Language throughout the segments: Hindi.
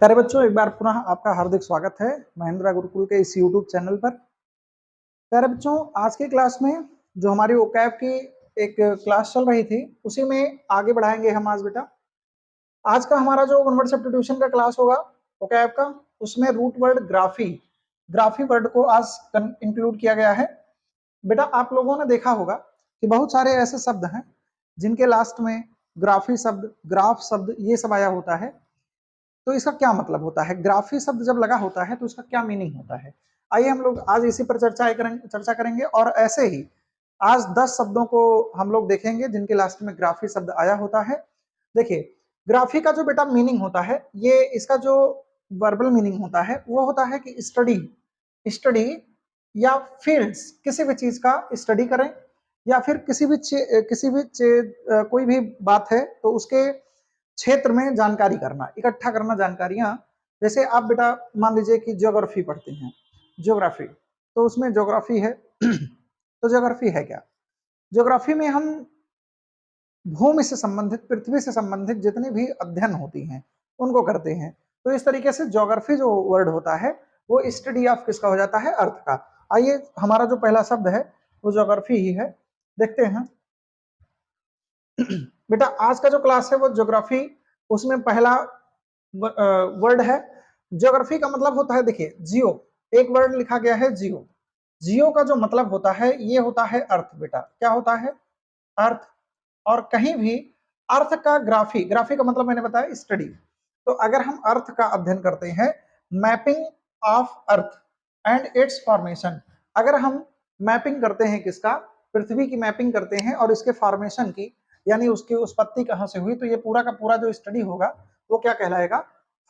प्यारे बच्चों, एक बार पुनः आपका हार्दिक स्वागत है महिंद्रा गुरुकुल के इस यूट्यूब चैनल पर। प्यारे बच्चों, आज की क्लास में जो हमारी ओकैब की एक क्लास चल रही थी उसी में आगे बढ़ाएंगे हम आज बेटा। आज का हमारा जो वन वर्ड सब्स्टिट्यूशन का क्लास होगा ओकैब का, उसमें root word graphy graphy word को आज इंक्लूड किया गया है। बेटा आप लोगों ने देखा होगा कि बहुत सारे ऐसे शब्द हैं जिनके लास्ट में ग्राफी शब्द, ग्राफ शब्द ये सब आया होता है। तो इसका क्या मतलब होता है, ग्राफी शब्द जब लगा होता है तो इसका क्या मीनिंग होता है। आइए हम लोग आज इसी पर चर्चा करेंगे और ऐसे ही आज 10 शब्दों को हम लोग देखेंगे जिनके लास्ट में ग्राफी शब्द आया होता है। देखिए, ग्राफी का जो बेटा मीनिंग होता है, ये इसका जो वर्बल मीनिंग होता है वो होता है कि स्टडी स्टडी या फील्ड्स, किसी भी चीज का स्टडी करें या फिर कोई भी बात है तो उसके क्षेत्र में जानकारी करना, इकट्ठा करना जानकारियां। जैसे आप बेटा मान लीजिए कि ज्योग्राफी पढ़ते हैं, ज्योग्राफी तो उसमें ज्योग्राफी है तो ज्योग्राफी है क्या, ज्योग्राफी में हम भूमि से संबंधित, पृथ्वी से संबंधित जितनी भी अध्ययन होती हैं उनको करते हैं। तो इस तरीके से ज्योग्राफी जो वर्ड होता है वो स्टडी ऑफ किसका हो जाता है, अर्थ का। आइए हमारा जो पहला शब्द है वो ज्योग्राफी ही है, देखते हैं। बेटा आज का जो क्लास है वो ज्योग्राफी, उसमें पहला वर्ड है ज्योग्राफी का मतलब होता है, देखिए जियो, एक वर्ड लिखा गया है जियो। जियो का जो मतलब होता है ये होता है अर्थ। बेटा क्या होता है, अर्थ। और कहीं भी अर्थ का ग्राफी, ग्राफी का मतलब मैंने बताया स्टडी। तो अगर हम अर्थ का अध्ययन करते हैं, mapping of earth and it's formation, अगर हम मैपिंग करते हैं किसका, पृथ्वी की मैपिंग करते हैं और इसके फॉर्मेशन की, यानी उसकी उत्पत्ति कहां से हुई, तो ये पूरा का पूरा जो स्टडी होगा वो क्या कहलाएगा,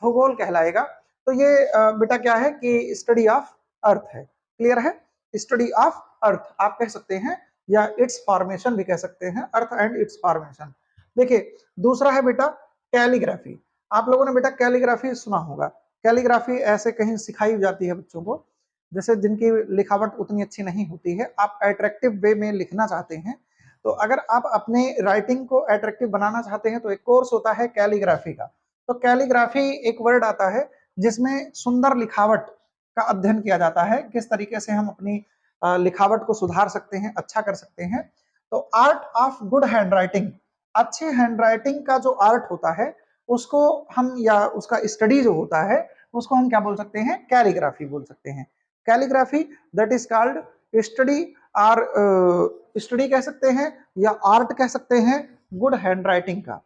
भूगोल कहलाएगा। तो ये बेटा क्या है कि स्टडी ऑफ अर्थ है। क्लियर है, स्टडी ऑफ अर्थ आप कह सकते हैं या इट्स फॉर्मेशन भी कह सकते हैं, अर्थ एंड इट्स फॉर्मेशन। देखिए दूसरा है बेटा कैलीग्राफी। आप लोगों ने बेटा कैलीग्राफी सुना होगा। कैलीग्राफी ऐसे कहीं सिखाई जाती है बच्चों को, जैसे जिनकी लिखावट उतनी अच्छी नहीं होती है, आप अट्रैक्टिव वे में लिखना चाहते हैं, तो अगर आप अपने राइटिंग को अट्रैक्टिव बनाना चाहते हैं तो एक कोर्स होता है कैलीग्राफी का। तो कैलीग्राफी एक वर्ड आता है जिसमें सुंदर लिखावट का अध्ययन किया जाता है, किस तरीके से हम अपनी लिखावट को सुधार सकते हैं, अच्छा कर सकते हैं। तो art of good hand writing, अच्छे हैंड राइटिंग का जो आर्ट होता है उसको हम, या उसका स्टडी जो होता है उसको हम क्या बोल सकते हैं, कैलीग्राफी बोल सकते हैं। Calligraphy that is called study, और स्टडी कह सकते हैं या आर्ट कह सकते हैं गुड हैंड राइटिंग का।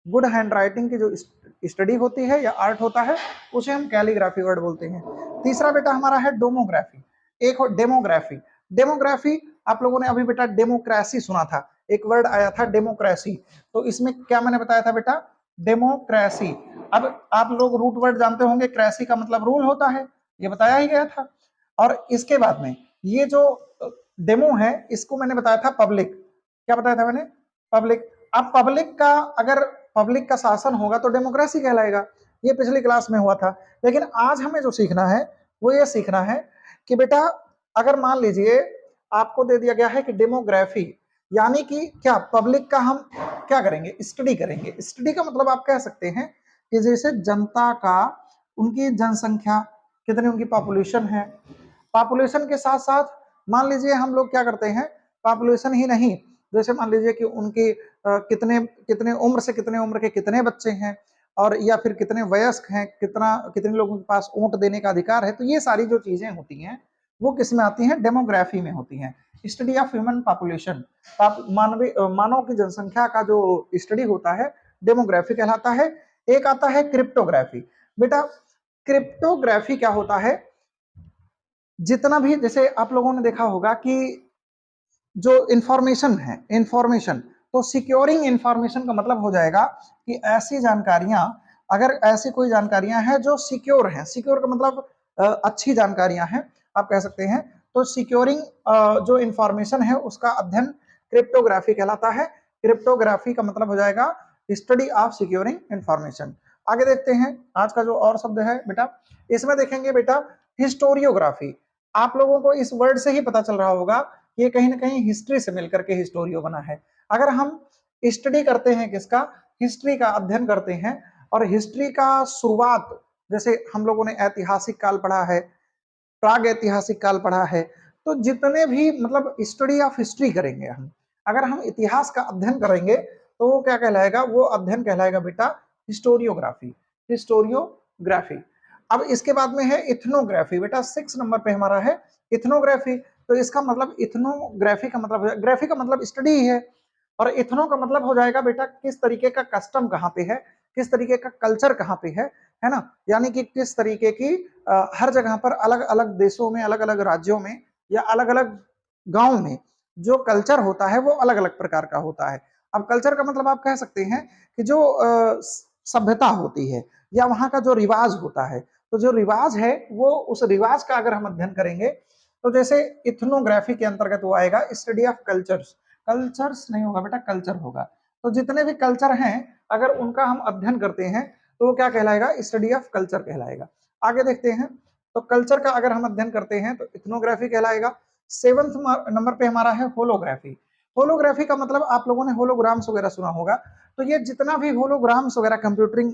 गुड हैंड राइटिंग की जो स्टडी होती है या आर्ट होता है उसे हम कैलीग्राफी वर्ड बोलते हैं। तीसरा बेटा हमारा है डोमोग्राफी, एक हो डेमोग्राफी। डेमोग्राफी आप लोगों ने अभी बेटा डेमोक्रेसी सुना था, एक वर्ड आया था डेमोक्रेसी, तो इसमें क्या मैंने बताया था बेटा, डेमोक्रेसी। अब आप लोग रूट वर्ड जानते होंगे, क्रेसी का मतलब रूल होता है, ये बताया ही गया था। और इसके बाद में ये जो डेमो है इसको मैंने बताया था पब्लिक, क्या बताया था मैंने, पब्लिक। अब पब्लिक का, अगर पब्लिक का शासन होगा तो डेमोक्रेसी कहलाएगा, ये पिछली क्लास में हुआ था। लेकिन आज हमें जो सीखना है वो ये सीखना है कि बेटा अगर मान लीजिए आपको दे दिया गया है कि डेमोग्राफी, यानी कि क्या पब्लिक का हम क्या करेंगे, स्टडी करेंगे। स्टडी का मतलब आप कह सकते हैं कि जैसे जनता का, उनकी जनसंख्या कितनी, उनकी पॉपुलेशन है, पॉपुलेशन के साथ साथ मान लीजिए हम लोग क्या करते हैं, पॉपुलेशन ही नहीं, जैसे मान लीजिए कि उनकी कितने कितने उम्र से कितने उम्र के कितने बच्चे हैं, और या फिर कितने वयस्क हैं, कितने लोगों के पास वोट देने का अधिकार है। तो ये सारी जो चीजें होती हैं वो किस में आती हैं, डेमोग्राफी में होती हैं। स्टडी ऑफ ह्यूमन पॉपुलेशन, मानव की जनसंख्या का जो स्टडी होता है डेमोग्राफी कहलाता है। एक आता है क्रिप्टोग्राफी। बेटा क्रिप्टोग्राफी क्या होता है, जितना भी, जैसे आप लोगों ने देखा होगा कि जो इंफॉर्मेशन है, इंफॉर्मेशन, तो सिक्योरिंग इंफॉर्मेशन का मतलब हो जाएगा कि ऐसी जानकारियां, अगर ऐसी कोई जानकारियां हैं जो सिक्योर हैं, सिक्योर का मतलब अच्छी जानकारियां हैं आप कह सकते हैं, तो सिक्योरिंग जो इंफॉर्मेशन है उसका अध्ययन क्रिप्टोग्राफी कहलाता है। क्रिप्टोग्राफी का मतलब हो जाएगा स्टडी ऑफ सिक्योरिंग इंफॉर्मेशन। आगे देखते हैं आज का जो और शब्द है बेटा, इसमें देखेंगे बेटा हिस्टोरियोग्राफी। आप लोगों को इस वर्ड से ही पता चल रहा होगा, ये कहीं ना कहीं हिस्ट्री से मिलकर के हिस्टोरियो बना है। अगर हम स्टडी करते हैं किसका, हिस्ट्री का अध्ययन करते हैं, और हिस्ट्री का शुरुआत जैसे हम लोगों ने ऐतिहासिक काल पढ़ा है, प्राग ऐतिहासिक काल पढ़ा है, तो जितने भी मतलब स्टडी ऑफ हिस्ट्री करेंगे हम, अगर हम इतिहास का अध्ययन करेंगे तो वो क्या कहलाएगा, वो अध्ययन कहलाएगा बेटा हिस्टोरियोग्राफी, हिस्टोरियोग्राफी। अब इसके बाद में है इथनोग्राफी, बेटा 6 नंबर पे हमारा है इथनोग्राफी। तो इसका मतलब इथनोग्राफी का मतलब, ग्राफी का मतलब स्टडी ही है, और इथनो का मतलब हो जाएगा बेटा किस तरीके का कस्टम कहाँ पे है, किस तरीके का कल्चर कहाँ पे है ना, यानी कि किस तरीके की हर जगह पर अलग अलग देशों में, अलग अलग राज्यों में या अलग अलग गांव में जो कल्चर होता है वो अलग अलग प्रकार का होता है। अब कल्चर का मतलब आप कह सकते हैं कि जो सभ्यता होती है या वहां का जो रिवाज होता है, तो जो रिवाज है वो उस रिवाज का अगर हम अध्ययन करेंगे तो जैसे इथनोग्राफी के अंतर्गत वो आएगा स्टडी ऑफ कल्चर्स, कल्चर्स नहीं होगा बेटा कल्चर होगा। तो जितने भी कल्चर हैं अगर उनका हम अध्ययन करते हैं तो वो क्या कहलाएगा, स्टडी ऑफ कल्चर कहलाएगा। आगे देखते हैं, तो कल्चर का अगर हम अध्ययन करते हैं तो इथनोग्राफी कहलाएगा। 7वें नंबर पे हमारा है होलोग्राफी। होलोग्राफी का मतलब आप लोगों ने होलोग्राम्स वगैरह सुना होगा, तो ये जितना भी होलोग्राम्स वगैरह कंप्यूटरिंग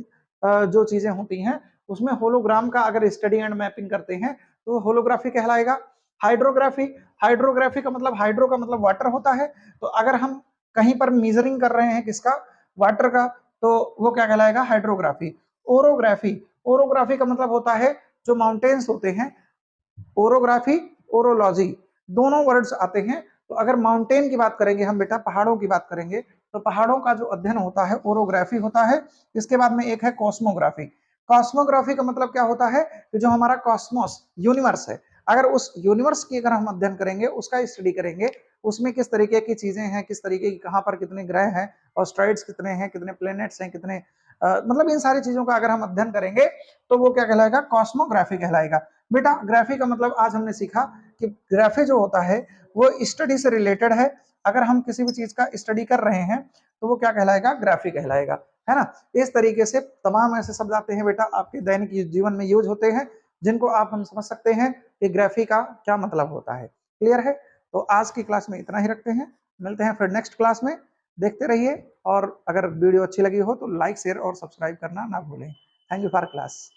जो चीजें होती हैं उसमें होलोग्राम का अगर स्टडी एंड मैपिंग करते हैं तो होलोग्राफी कहलाएगा। हाइड्रोग्राफी, हाइड्रोग्राफी का मतलब, हाइड्रो का मतलब वाटर होता है, तो अगर हम कहीं पर मीजरिंग कर रहे हैं किसका, वाटर का, तो वो क्या कहलाएगा, हाइड्रोग्राफी। ओरोग्राफी, ओरोग्राफी का मतलब होता है जो माउंटेन्स होते हैं, ओरोग्राफी, ओरोलॉजी दोनों वर्ड्स आते हैं। तो अगर माउंटेन की बात करेंगे हम बेटा, पहाड़ों की बात करेंगे, तो पहाड़ों का जो अध्ययन होता है ओरोग्राफी होता है। इसके बाद में एक है कॉस्मोग्राफी। कॉस्मोग्राफी का मतलब क्या होता है कि जो हमारा कॉस्मोस यूनिवर्स है, अगर उस यूनिवर्स की अगर हम अध्ययन करेंगे, उसका स्टडी करेंगे, उसमें किस तरीके की चीजें हैं, किस तरीके की कहां पर कितने ग्रह हैं, ऑस्ट्रॉइड्स कितने हैं, कितने प्लैनेट्स हैं, कितने मतलब इन सारी चीजों का अगर हम अध्ययन करेंगे तो वो क्या कहलाएगा, कॉस्मोग्राफी कहलाएगा। बेटा ग्राफी का मतलब आज हमने सीखा कि ग्राफी जो होता है वो स्टडी से रिलेटेड है, अगर हम किसी भी चीज का स्टडी कर रहे हैं तो वो क्या कहलाएगा, ग्राफी कहलाएगा, है ना। इस तरीके से तमाम ऐसे शब्द आते हैं बेटा आपके दैनिक जीवन में यूज होते हैं, जिनको आप हम समझ सकते हैं कि ग्राफी का क्या मतलब होता है। क्लियर है, तो आज की क्लास में इतना ही रखते हैं, मिलते हैं फिर नेक्स्ट क्लास में। देखते रहिए, और अगर वीडियो अच्छी लगी हो तो लाइक शेयर और सब्सक्राइब करना ना भूलें। Thank you for class.